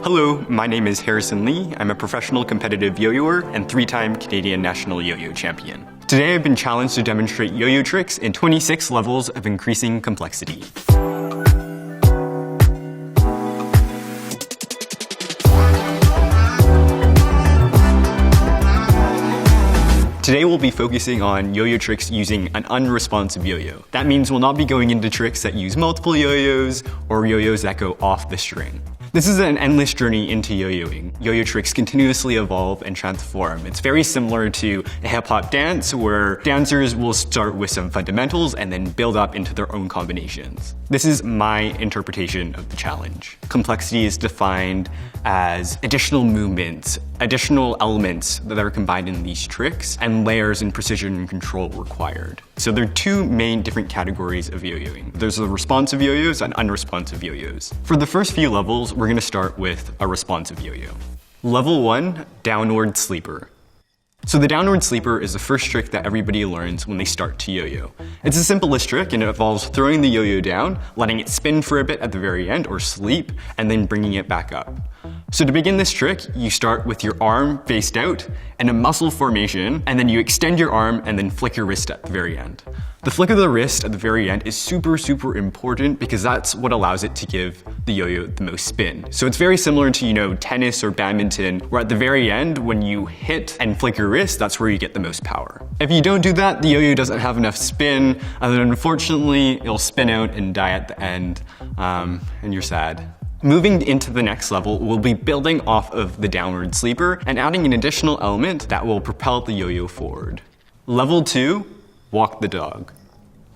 Hello, my name is Harrison Lee. I'm a professional competitive yo-yoer and 3-time Canadian national yo-yo champion. Today I've been challenged to demonstrate yo-yo tricks in 26 levels of increasing complexity. Today we'll be focusing on yo-yo tricks using an unresponsive yo-yo. That means we'll not be going into tricks that use multiple yo-yos or yo-yos that go off the string. This is an endless journey into yo-yoing. Yo-yo tricks continuously evolve and transform. It's very similar to a hip-hop dance where dancers will start with some fundamentals and then build up into their own combinations. This is my interpretation of the challenge. Complexity is defined as additional movements, additional elements that are combined in these tricks, and layers in precision and control required. So there are two main different categories of yo-yoing. There's the responsive yo-yos and unresponsive yo-yos. For the first few levels, we're going to start with a responsive yo-yo. Level 1, downward sleeper. So the downward sleeper is the first trick that everybody learns when they start to yo-yo. It's the simplest trick and it involves throwing the yo-yo down, letting it spin for a bit at the very end or sleep, and then bringing it back up. So to begin this trick, you start with your arm faced out in a muscle formation, and then you extend your arm and then flick your wrist at the very end. The flick of the wrist at the very end is super important because that's what allows it to give the yo-yo the most spin. So it's very similar to, tennis or badminton, where at the very end, when you hit and flick your wrist, that's where you get the most power. If you don't do that, the yo-yo doesn't have enough spin, and then unfortunately, it'll spin out and die at the end, and you're sad. Moving into the next level, we'll be building off of the downward sleeper and adding an additional element that will propel the yo-yo forward. Level 2, walk the dog.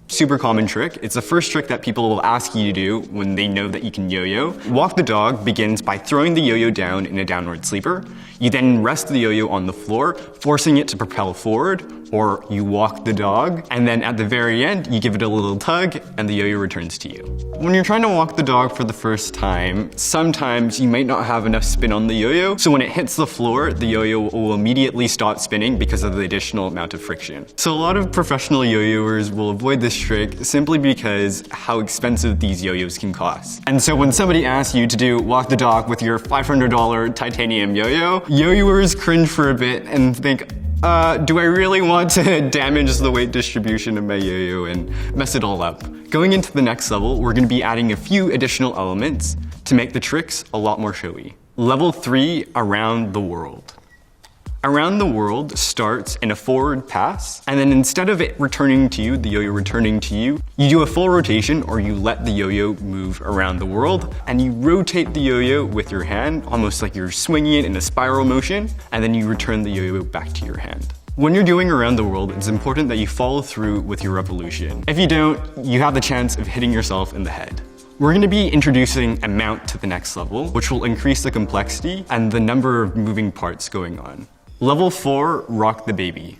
Super common trick. It's the first trick that people will ask you to do when they know that you can yo-yo. Walk the dog begins by throwing the yo-yo down in a downward sleeper. You then rest the yo-yo on the floor, forcing it to propel forward, or you walk the dog, and then at the very end, you give it a little tug, and the yo-yo returns to you. When you're trying to walk the dog for the first time, sometimes you might not have enough spin on the yo-yo, so when it hits the floor, the yo-yo will immediately stop spinning because of the additional amount of friction. So a lot of professional yo-yoers will avoid this trick simply because how expensive these yo-yos can cost. And so when somebody asks you to do walk the dog with your $500 titanium yo-yo, yo-yoers cringe for a bit and think, do I really want to damage the weight distribution of my yo-yo and mess it all up? Going into the next level, we're going to be adding a few additional elements to make the tricks a lot more showy. Level 3, around the world. Around the world starts in a forward pass, and then instead of it returning to you, the yo-yo returning to you, you do a full rotation or you let the yo-yo move around the world, and you rotate the yo-yo with your hand, almost like you're swinging it in a spiral motion, and then you return the yo-yo back to your hand. When you're doing around the world, it's important that you follow through with your revolution. If you don't, you have the chance of hitting yourself in the head. We're going to be introducing a mount to the next level, which will increase the complexity and the number of moving parts going on. Level 4, rock the baby.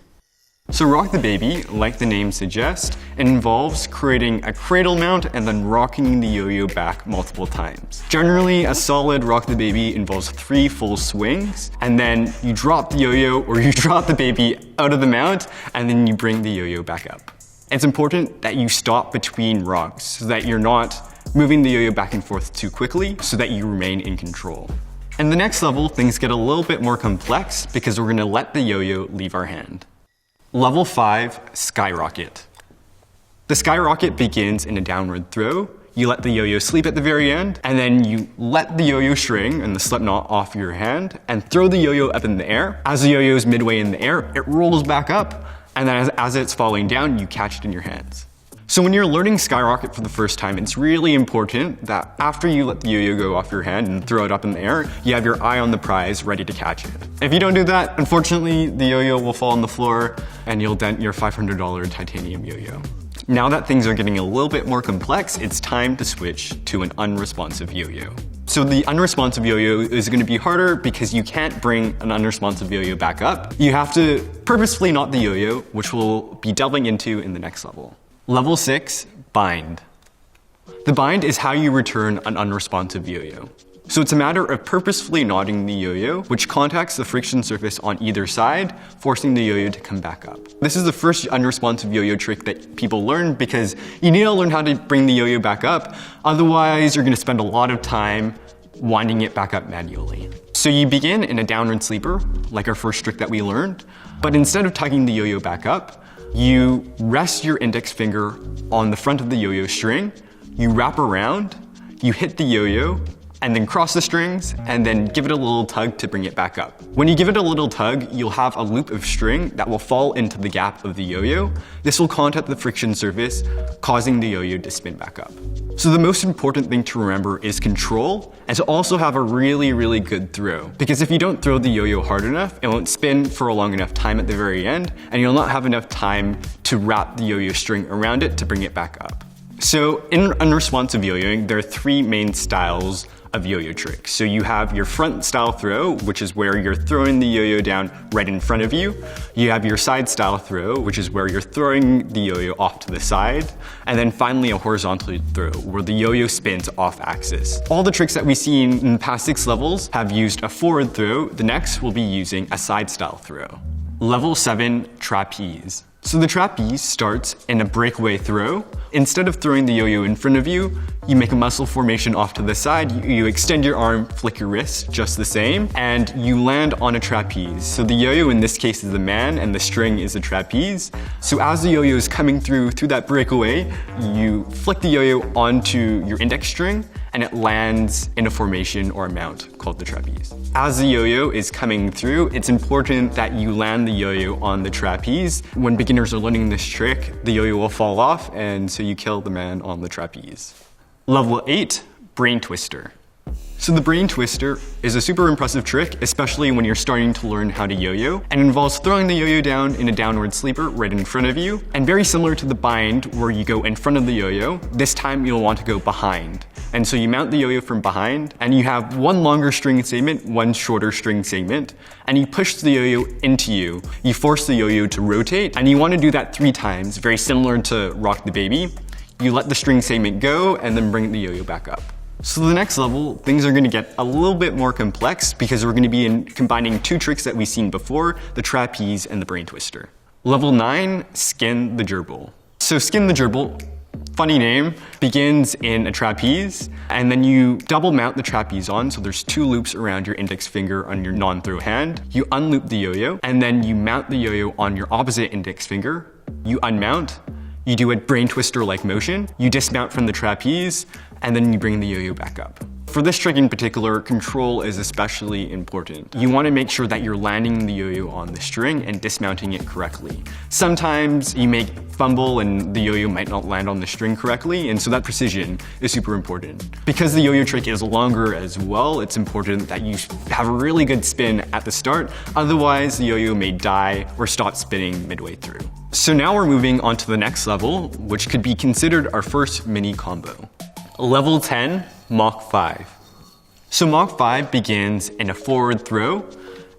So rock the baby, like the name suggests, involves creating a cradle mount and then rocking the yo-yo back multiple times. Generally, a solid rock the baby involves 3 full swings, and then you drop the yo-yo or you drop the baby out of the mount, and then you bring the yo-yo back up. It's important that you stop between rocks so that you're not moving the yo-yo back and forth too quickly so that you remain in control. In the next level, things get a little bit more complex because we're going to let the yo-yo leave our hand. Level 5, skyrocket. The skyrocket begins in a downward throw. You let the yo-yo sleep at the very end, and then you let the yo-yo string and the slip knot off your hand and throw the yo-yo up in the air. As the yo-yo is midway in the air, it rolls back up, and then as it's falling down, you catch it in your hands. So when you're learning skyrocket for the first time, it's really important that after you let the yo-yo go off your hand and throw it up in the air, you have your eye on the prize ready to catch it. If you don't do that, unfortunately, the yo-yo will fall on the floor and you'll dent your $500 titanium yo-yo. Now that things are getting a little bit more complex, it's time to switch to an unresponsive yo-yo. So the unresponsive yo-yo is going to be harder because you can't bring an unresponsive yo-yo back up. You have to purposefully knot the yo-yo, which we'll be delving into in the next level. Level 6, bind. The bind is how you return an unresponsive yo-yo. So it's a matter of purposefully knotting the yo-yo, which contacts the friction surface on either side, forcing the yo-yo to come back up. This is the first unresponsive yo-yo trick that people learn because you need to learn how to bring the yo-yo back up. Otherwise, you're going to spend a lot of time winding it back up manually. So you begin in a downward sleeper, like our first trick that we learned, but instead of tugging the yo-yo back up, you rest your index finger on the front of the yo-yo string, you wrap around, you hit the yo-yo, and then cross the strings, and then give it a little tug to bring it back up. When you give it a little tug, you'll have a loop of string that will fall into the gap of the yo-yo. This will contact the friction surface, causing the yo-yo to spin back up. So the most important thing to remember is control, and to also have a really, really good throw. Because if you don't throw the yo-yo hard enough, it won't spin for a long enough time at the very end, and you'll not have enough time to wrap the yo-yo string around it to bring it back up. So in unresponsive yo-yoing, there are three main styles of yo-yo tricks. So you have your front style throw, which is where you're throwing the yo-yo down right in front of you. You have your side style throw, which is where you're throwing the yo-yo off to the side. And then finally a horizontal throw, where the yo-yo spins off axis. All the tricks that we've seen in the past 6 levels have used a forward throw. The next will be using a side style throw. Level 7, trapeze. So the trapeze starts in a breakaway throw. Instead of throwing the yo-yo in front of you, you make a muscle formation off to the side, you extend your arm, flick your wrist just the same, and you land on a trapeze. So the yo-yo in this case is the man and the string is the trapeze. So as the yo-yo is coming through that breakaway, you flick the yo-yo onto your index string and it lands in a formation or a mount called the trapeze. As the yo-yo is coming through, it's important that you land the yo-yo on the trapeze. When beginners are learning this trick, the yo-yo will fall off, and so you kill the man on the trapeze. Level 8, brain twister. So the brain twister is a super impressive trick, especially when you're starting to learn how to yo-yo, and involves throwing the yo-yo down in a downward sleeper right in front of you. And very similar to the bind, where you go in front of the yo-yo, this time you'll want to go behind. And so you mount the yo-yo from behind, and you have one longer string segment, one shorter string segment, and you push the yo-yo into you. You force the yo-yo to rotate, and you want to do that 3 times, very similar to Rock the Baby. You let the string segment go, and then bring the yo-yo back up. So the next level, things are going to get a little bit more complex because we're going to be combining 2 tricks that we've seen before, the trapeze and the brain twister. Level 9, skin the gerbil. So skin the gerbil, funny name, begins in a trapeze, and then you double mount the trapeze on, so there's 2 loops around your index finger on your non-throw hand. You unloop the yo-yo, and then you mount the yo-yo on your opposite index finger. You unmount, you do a brain twister-like motion, you dismount from the trapeze, and then you bring the yo-yo back up. For this trick in particular, control is especially important. You want to make sure that you're landing the yo-yo on the string and dismounting it correctly. Sometimes you may fumble and the yo-yo might not land on the string correctly, and so that precision is super important. Because the yo-yo trick is longer as well, it's important that you have a really good spin at the start, otherwise the yo-yo may die or stop spinning midway through. So now we're moving on to the next level, which could be considered our first mini combo. Level 10, Mach 5. So Mach 5 begins in a forward throw,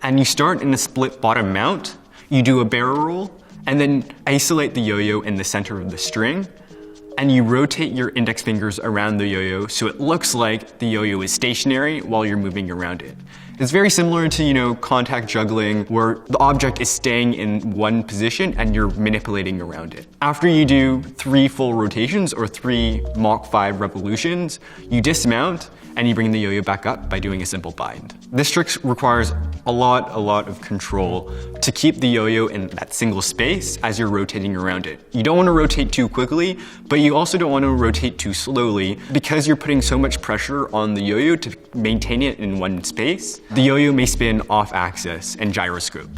and you start in a split bottom mount, you do a barrel roll, and then isolate the yo-yo in the center of the string, and you rotate your index fingers around the yo-yo so it looks like the yo-yo is stationary while you're moving around it. It's very similar to, contact juggling, where the object is staying in one position and you're manipulating around it. After you do 3 full rotations or 3 Mach 5 revolutions, you dismount and you bring the yo-yo back up by doing a simple bind. This trick requires a lot of control to keep the yo-yo in that single space as you're rotating around it. You don't want to rotate too quickly, but you also don't want to rotate too slowly because you're putting so much pressure on the yo-yo to maintain it in one space. The yo-yo may spin off axis and gyroscope.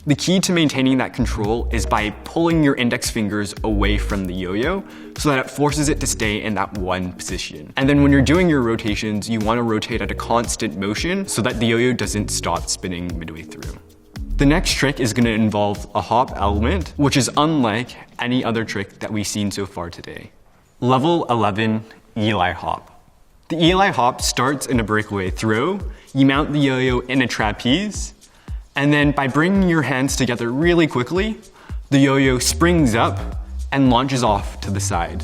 The key to maintaining that control is by pulling your index fingers away from the yo-yo so that it forces it to stay in that one position. And then when you're doing your rotations, you want to rotate at a constant motion so that the yo-yo doesn't stop spinning midway through. The next trick is going to involve a hop element, which is unlike any other trick that we've seen so far today. Level 11, Eli hop. The Eli hop starts in a breakaway throw. You mount the yo-yo in a trapeze, and then by bringing your hands together really quickly, the yo-yo springs up and launches off to the side.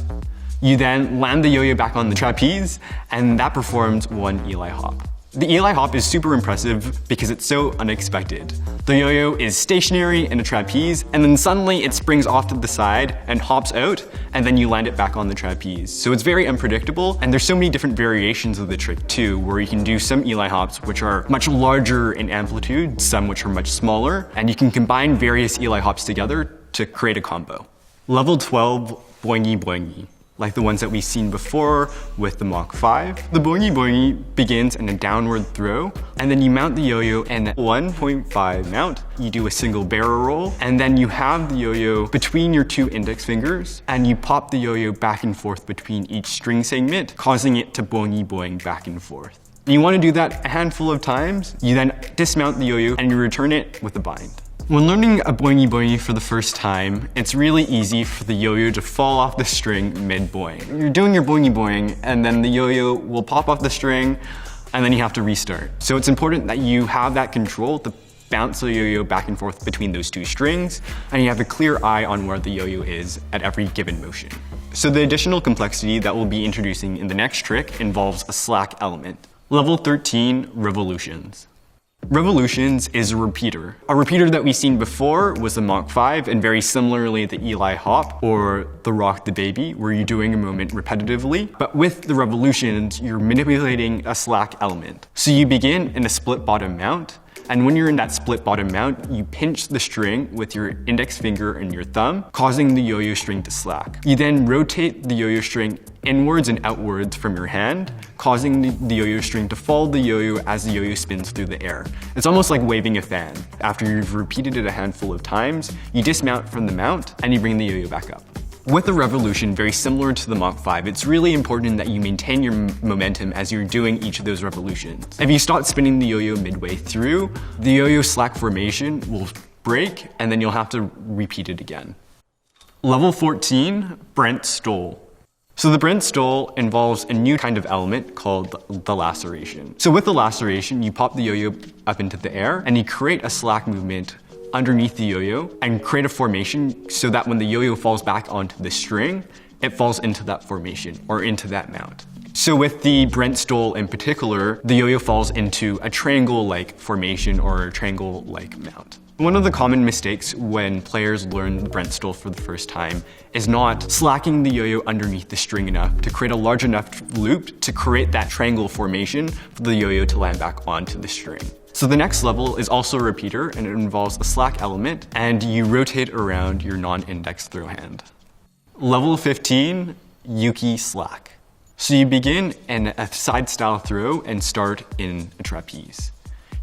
You then land the yo-yo back on the trapeze, and that performs 1 Eli hop. The Eli hop is super impressive because it's so unexpected. The yo-yo is stationary in a trapeze, and then suddenly it springs off to the side and hops out, and then you land it back on the trapeze. So it's very unpredictable, and there's so many different variations of the trick too, where you can do some Eli hops which are much larger in amplitude, some which are much smaller, and you can combine various Eli hops together to create a combo. Level 12, boingy boingy. Like the ones that we've seen before with the Mach 5. The boingy boingy begins in a downward throw, and then you mount the yo-yo in a 1.5 mount. You do a single barrel roll, and then you have the yo-yo between your two index fingers, and you pop the yo-yo back and forth between each string segment, causing it to boingy boing back and forth. You want to do that a handful of times. You then dismount the yo-yo and you return it with a bind. When learning a boingy boingy for the first time, it's really easy for the yo-yo to fall off the string mid-boing. You're doing your boingy boing, and then the yo-yo will pop off the string, and then you have to restart. So it's important that you have that control to bounce the yo-yo back and forth between those two strings, and you have a clear eye on where the yo-yo is at every given motion. So the additional complexity that we'll be introducing in the next trick involves a slack element. Level 13, revolutions. Revolutions is a repeater. A repeater that we've seen before was the Mach 5, and very similarly the Eli hop or the Rock the Baby, where you're doing a moment repetitively. But with the revolutions, you're manipulating a slack element. So you begin in a split bottom mount, and when you're in that split bottom mount, you pinch the string with your index finger and your thumb, causing the yo-yo string to slack. You then rotate the yo-yo string inwards and outwards from your hand, causing the yo-yo string to follow the yo-yo as the yo-yo spins through the air. It's almost like waving a fan. After you've repeated it a handful of times, you dismount from the mount and you bring the yo-yo back up. With a revolution, very similar to the Mach 5, it's really important that you maintain your momentum as you're doing each of those revolutions. If you start spinning the yo-yo midway through, the yo-yo slack formation will break, and then you'll have to repeat it again. Level 14, Brent Stole. So the Brent Stole involves a new kind of element called the laceration. So with the laceration, you pop the yo-yo up into the air, and you create a slack movement underneath the yo-yo and create a formation so that when the yo-yo falls back onto the string, it falls into that formation or into that mount. So with the Brent Stole in particular, the yo-yo falls into a triangle-like formation or a triangle-like mount. One of the common mistakes when players learn the Brent Stole for the first time is not slacking the yo-yo underneath the string enough to create a large enough loop to create that triangle formation for the yo-yo to land back onto the string. So the next level is also a repeater, and it involves a slack element, and you rotate around your non-index throw hand. Level 15, Yuki slack. So you begin in a side style throw and start in a trapeze.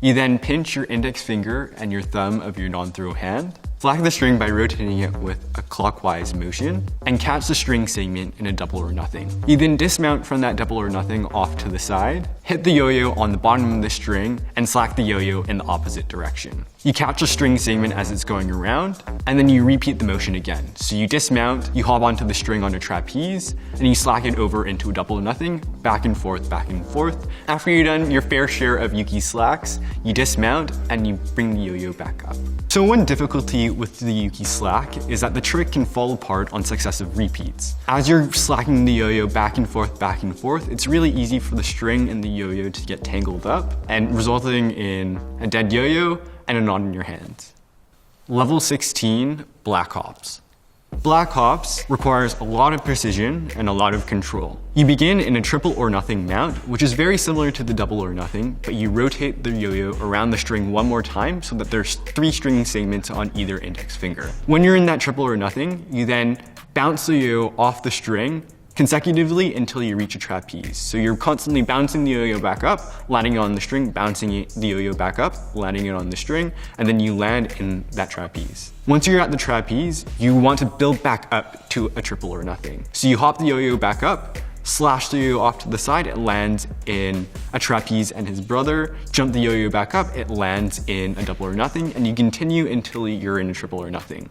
You then pinch your index finger and your thumb of your non-throw hand, slack the string by rotating it with a clockwise motion, and catch the string segment in a double or nothing. You then dismount from that double or nothing off to the side, hit the yo-yo on the bottom of the string, and slack the yo-yo in the opposite direction. You catch the string segment as it's going around, and then you repeat the motion again. So you dismount, you hop onto the string on a trapeze, and you slack it over into a double or nothing, back and forth, back and forth. After you've done your fair share of Yuki slacks, you dismount and you bring the yo-yo back up. So one difficulty with the Yuki slack is that the trick can fall apart on successive repeats. As you're slacking the yo-yo back and forth, it's really easy for the string and the yo-yo to get tangled up and resulting in a dead yo-yo and a knot in your hands. Level 16, Black Hops. Black Hops requires a lot of precision and a lot of control. You begin in a triple or nothing mount, which is very similar to the double or nothing, but you rotate the yo-yo around the string one more time so that there's 3 string segments on either index finger. When you're in that triple or nothing, you then bounce the yo-yo off the string consecutively until you reach a trapeze. So you're constantly bouncing the yo-yo back up, landing it on the string, bouncing the yo-yo back up, landing it on the string, and then you land in that trapeze. Once you're at the trapeze, you want to build back up to a triple or nothing. So you hop the yo-yo back up, slash the yo-yo off to the side, it lands in a trapeze and his brother, jump the yo-yo back up, it lands in a double or nothing, and you continue until you're in a triple or nothing.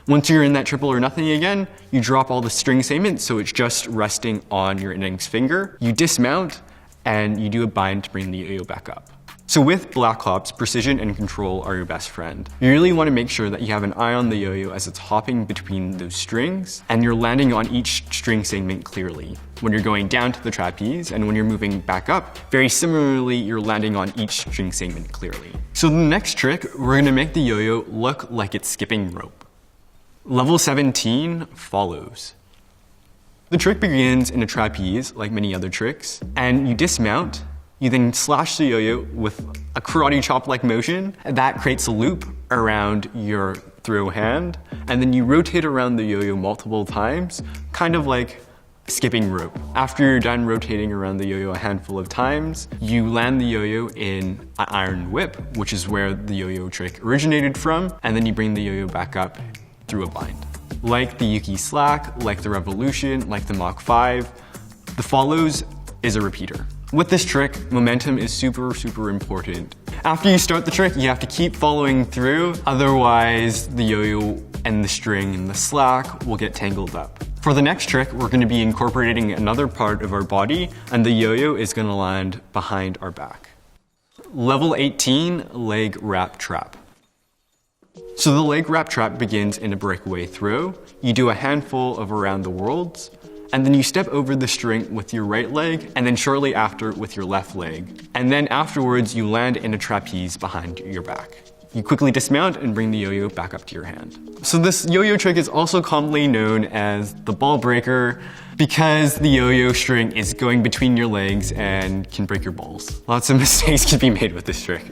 Once you're in that triple or nothing again, you drop all the string segments so it's just resting on your index finger. You dismount and you do a bind to bring the yo-yo back up. So So with Black Ops, precision and control are your best friend. You really want to make sure that you have an eye on the yo-yo as it's hopping between those strings, and you're landing on each string segment clearly. When you're going down to the trapeze and when you're moving back up, very similarly, you're landing on each string segment clearly. So the next trick, we're going to make the yo-yo look like it's skipping rope. Level 17 follows. The trick begins in a trapeze, like many other tricks, and you dismount. You then slash the yo-yo with a karate chop-like motion. That creates a loop around your throw hand, and then you rotate around the yo-yo multiple times, kind of like skipping rope. After you're done rotating around the yo-yo a handful of times, you land the yo-yo in an iron whip, which is where the yo-yo trick originated from, and then you bring the yo-yo back up through a bind. Like the Yuki Slack, like the Revolution, like the Mach 5, the follows is a repeater. With this trick, momentum is super important. After you start the trick, you have to keep following through, otherwise the yo-yo and the string and the slack will get tangled up. For the next trick, we're going to be incorporating another part of our body, and the yo-yo is going to land behind our back. Level 18, leg wrap trap. So the leg wrap trap begins in a breakaway throw. You do a handful of around the worlds, and then you step over the string with your right leg, and then shortly after with your left leg. And then afterwards, you land in a trapeze behind your back. You quickly dismount and bring the yo-yo back up to your hand. So this yo-yo trick is also commonly known as the ball breaker because the yo-yo string is going between your legs and can break your balls. Lots of mistakes can be made with this trick.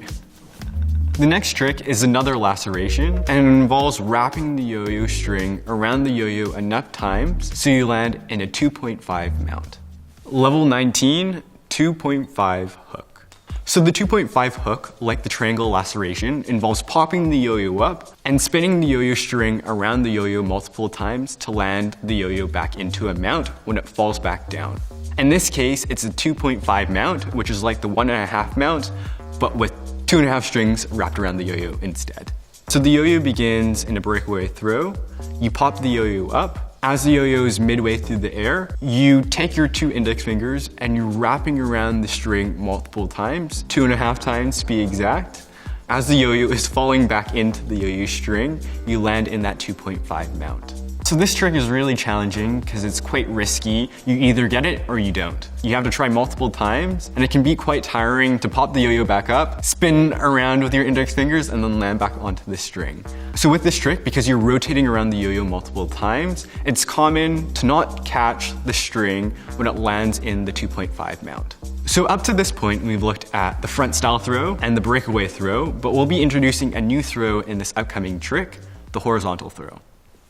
The next trick is another laceration, and it involves wrapping the yo-yo string around the yo-yo enough times so you land in a 2.5 mount. Level 19, 2.5 hook. So the 2.5 hook, like the triangle laceration, involves popping the yo-yo up and spinning the yo-yo string around the yo-yo multiple times to land the yo-yo back into a mount when it falls back down. In this case, it's a 2.5 mount, which is like the 1.5 mount, but with 2.5 strings wrapped around the yo-yo instead. So the yo-yo begins in a breakaway throw. You pop the yo-yo up. As the yo-yo is midway through the air, you take your 2 index fingers and you're wrapping around the string multiple times, 2.5 times to be exact. As the yo-yo is falling back into the yo-yo string, you land in that 2.5 mount. So this trick is really challenging because it's quite risky. You either get it or you don't. You have to try multiple times, and it can be quite tiring to pop the yo-yo back up, spin around with your index fingers, and then land back onto the string. So with this trick, because you're rotating around the yo-yo multiple times, it's common to not catch the string when it lands in the 2.5 mount. So up to this point, we've looked at the front style throw and the breakaway throw, but we'll be introducing a new throw in this upcoming trick, the horizontal throw.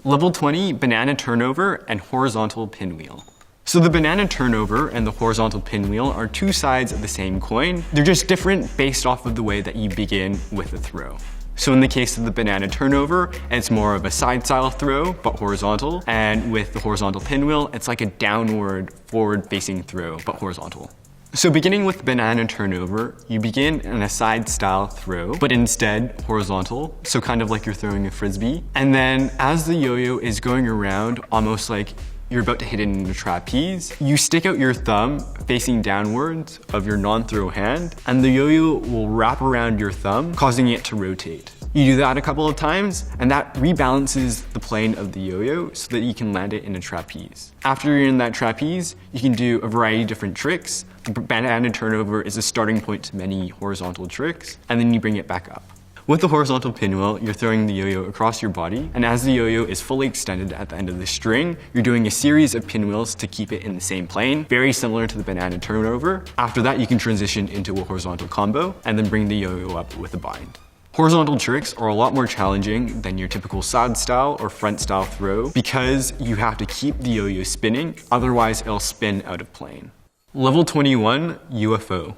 Level 20, banana turnover and horizontal pinwheel. So the banana turnover and the horizontal pinwheel are 2 sides of the same coin. They're just different based off of the way that you begin with the throw. So in the case of the banana turnover, it's more of a side style throw, but horizontal. And with the horizontal pinwheel, it's like a downward, forward facing throw, but horizontal. So beginning with banana turnover, you begin in a side style throw, but instead horizontal, so kind of like you're throwing a frisbee. And then as the yo-yo is going around, almost like you're about to hit it in a trapeze, you stick out your thumb facing downwards of your non-throw hand, and the yo-yo will wrap around your thumb, causing it to rotate. You do that a couple of times, and that rebalances the plane of the yo-yo so that you can land it in a trapeze. After you're in that trapeze, you can do a variety of different tricks. The banana turnover is a starting point to many horizontal tricks, and then you bring it back up. With the horizontal pinwheel, you're throwing the yo-yo across your body, and as the yo-yo is fully extended at the end of the string, you're doing a series of pinwheels to keep it in the same plane, very similar to the banana turnover. After that, you can transition into a horizontal combo, and then bring the yo-yo up with a bind. Horizontal tricks are a lot more challenging than your typical side style or front style throw because you have to keep the yo-yo spinning, otherwise it'll spin out of plane. Level 21, UFO.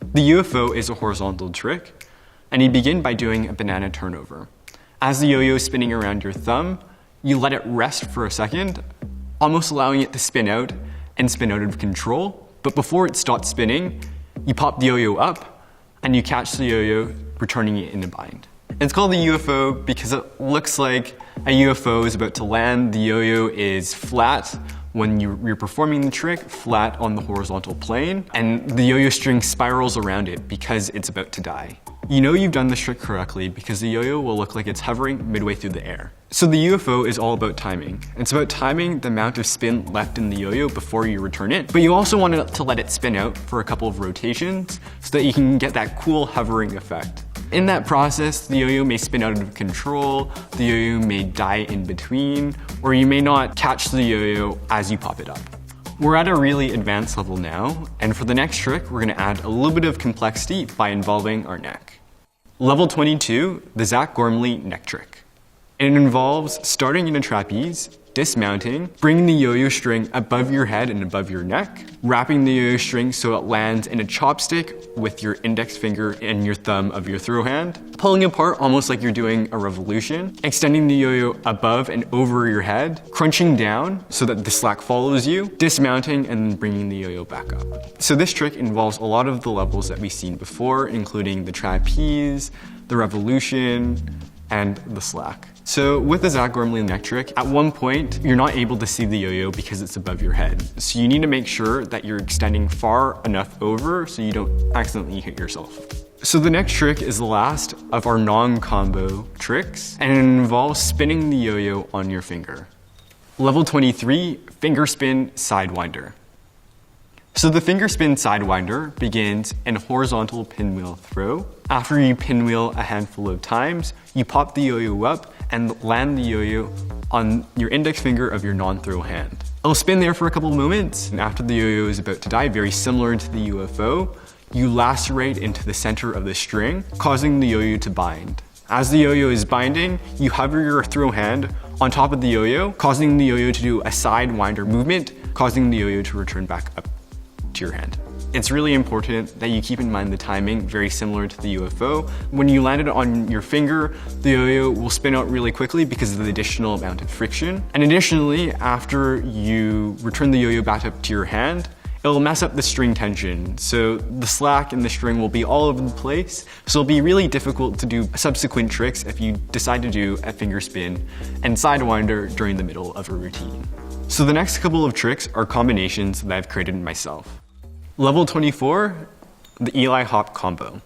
The UFO is a horizontal trick, and you begin by doing a banana turnover. As the yo-yo is spinning around your thumb, you let it rest for a second, almost allowing it to spin out and spin out of control. But before it stops spinning, you pop the yo-yo up and you catch the yo-yo, returning it in a bind. It's called the UFO because it looks like a UFO is about to land. The yo-yo is flat, when you're performing the trick flat on the horizontal plane, and the yo-yo string spirals around it because it's about to die. You know you've done this trick correctly because the yo-yo will look like it's hovering midway through the air. So the UFO is all about timing. It's about timing the amount of spin left in the yo-yo before you return it, but you also want to let it spin out for a couple of rotations so that you can get that cool hovering effect. In that process, the yo-yo may spin out of control, the yo-yo may die in between, or you may not catch the yo-yo as you pop it up. We're at a really advanced level now, and for the next trick, we're gonna add a little bit of complexity by involving our neck. Level 22, the Zach Gormley neck trick. It involves starting in a trapeze, dismounting, bringing the yo-yo string above your head and above your neck, wrapping the yo-yo string so it lands in a chopstick with your index finger and your thumb of your throw hand, pulling apart almost like you're doing a revolution, extending the yo-yo above and over your head, crunching down so that the slack follows you, dismounting, and then bringing the yo-yo back up. So this trick involves a lot of the levels that we've seen before, including the trapeze, the revolution, and the slack. So with the Zach Gormley neck trick, at one point, you're not able to see the yo-yo because it's above your head. So you need to make sure that you're extending far enough over so you don't accidentally hit yourself. So the next trick is the last of our non-combo tricks, and it involves spinning the yo-yo on your finger. Level 23, finger spin sidewinder. So the finger spin sidewinder begins in a horizontal pinwheel throw. After you pinwheel a handful of times, you pop the yo-yo up and land the yo-yo on your index finger of your non-throw hand. It'll spin there for a couple moments, and after the yo-yo is about to die, very similar to the UFO, you lacerate into the center of the string, causing the yo-yo to bind. As the yo-yo is binding, you hover your throw hand on top of the yo-yo, causing the yo-yo to do a sidewinder movement, causing the yo-yo to return back up to your hand. It's really important that you keep in mind the timing, very similar to the UFO. When you land it on your finger, the yo-yo will spin out really quickly because of the additional amount of friction. And additionally, after you return the yo-yo back up to your hand, it'll mess up the string tension. So the slack and the string will be all over the place. So it'll be really difficult to do subsequent tricks if you decide to do a finger spin and sidewinder during the middle of a routine. So the next couple of tricks are combinations that I've created myself. Level 24, the Eli Hop combo.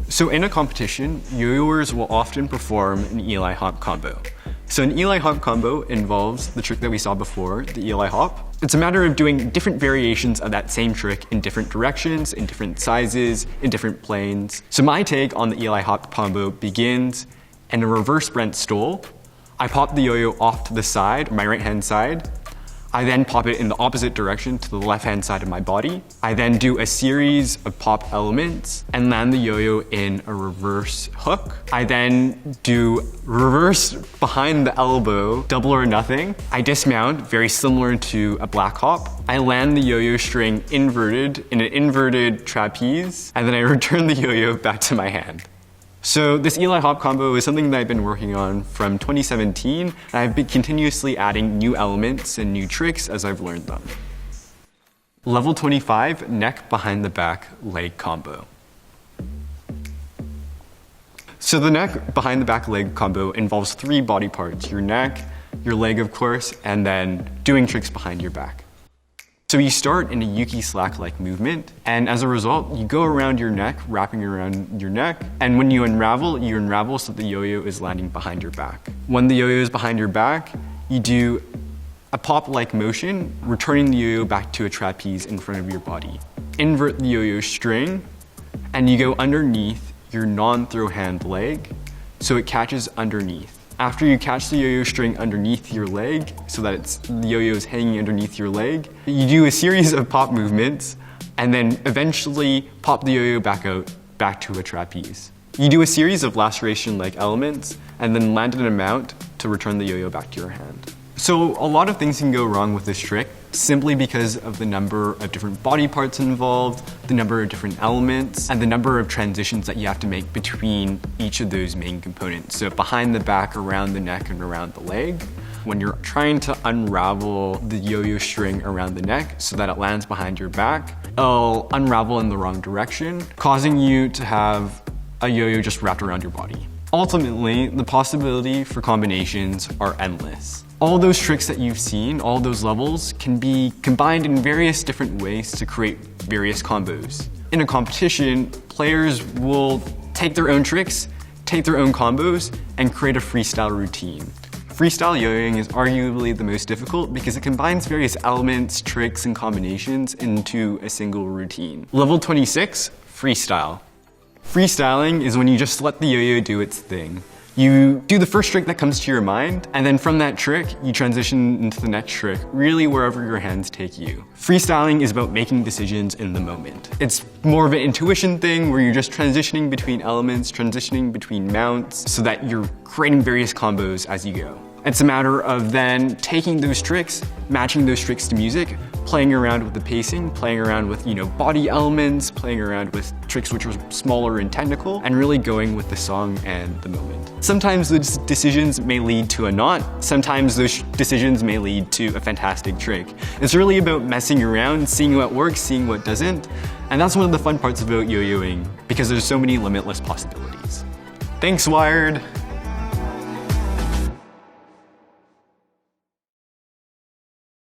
So in a competition, yo-yoers will often perform an Eli Hop combo. So an Eli Hop combo involves the trick that we saw before, the Eli Hop. It's a matter of doing different variations of that same trick in different directions, in different sizes, in different planes. So my take on the Eli Hop combo begins in a reverse Brent Stoll. I pop the yo-yo off to the side, my right hand side. I then pop it in the opposite direction to the left-hand side of my body. I then do a series of pop elements and land the yo-yo in a reverse hook. I then do reverse behind the elbow, double or nothing. I dismount, very similar to a black hop. I land the yo-yo string inverted in an inverted trapeze, and then I return the yo-yo back to my hand. So this Eli Hop combo is something that I've been working on from 2017, and I've been continuously adding new elements and new tricks as I've learned them. Level 25, neck behind the back leg combo. So the neck behind the back leg combo involves 3 body parts, your neck, your leg of course, and then doing tricks behind your back. So you start in a Yuki slack-like movement, and as a result, you go around your neck, wrapping around your neck, and when you unravel so the yo-yo is landing behind your back. When the yo-yo is behind your back, you do a pop-like motion, returning the yo-yo back to a trapeze in front of your body. Invert the yo-yo string, and you go underneath your non-throw hand leg, so it catches underneath. After you catch the yo-yo string underneath your leg, so that the yo-yo is hanging underneath your leg, you do a series of pop movements, and then eventually pop the yo-yo back out, back to a trapeze. You do a series of laceration-like elements, and then land an amount to return the yo-yo back to your hand. So a lot of things can go wrong with this trick, simply because of the number of different body parts involved, the number of different elements, and the number of transitions that you have to make between each of those main components. So behind the back, around the neck, and around the leg. When you're trying to unravel the yo-yo string around the neck so that it lands behind your back, it'll unravel in the wrong direction, causing you to have a yo-yo just wrapped around your body. Ultimately, the possibility for combinations are endless. All those tricks that you've seen, all those levels, can be combined in various different ways to create various combos. In a competition, players will take their own tricks, take their own combos, and create a freestyle routine. Freestyle yo-yoing is arguably the most difficult because it combines various elements, tricks, and combinations into a single routine. Level 26, freestyle. Freestyling is when you just let the yo-yo do its thing. You do the first trick that comes to your mind, and then from that trick, you transition into the next trick, really wherever your hands take you. Freestyling is about making decisions in the moment. It's more of an intuition thing where you're just transitioning between elements, transitioning between mounts, so that you're creating various combos as you go. It's a matter of then taking those tricks, matching those tricks to music, playing around with the pacing, playing around with, body elements, playing around with tricks which are smaller and technical, and really going with the song and the moment. Sometimes those decisions may lead to a knot, sometimes those decisions may lead to a fantastic trick. It's really about messing around, seeing what works, seeing what doesn't, and that's one of the fun parts about yo-yoing, because there's so many limitless possibilities. Thanks, Wired!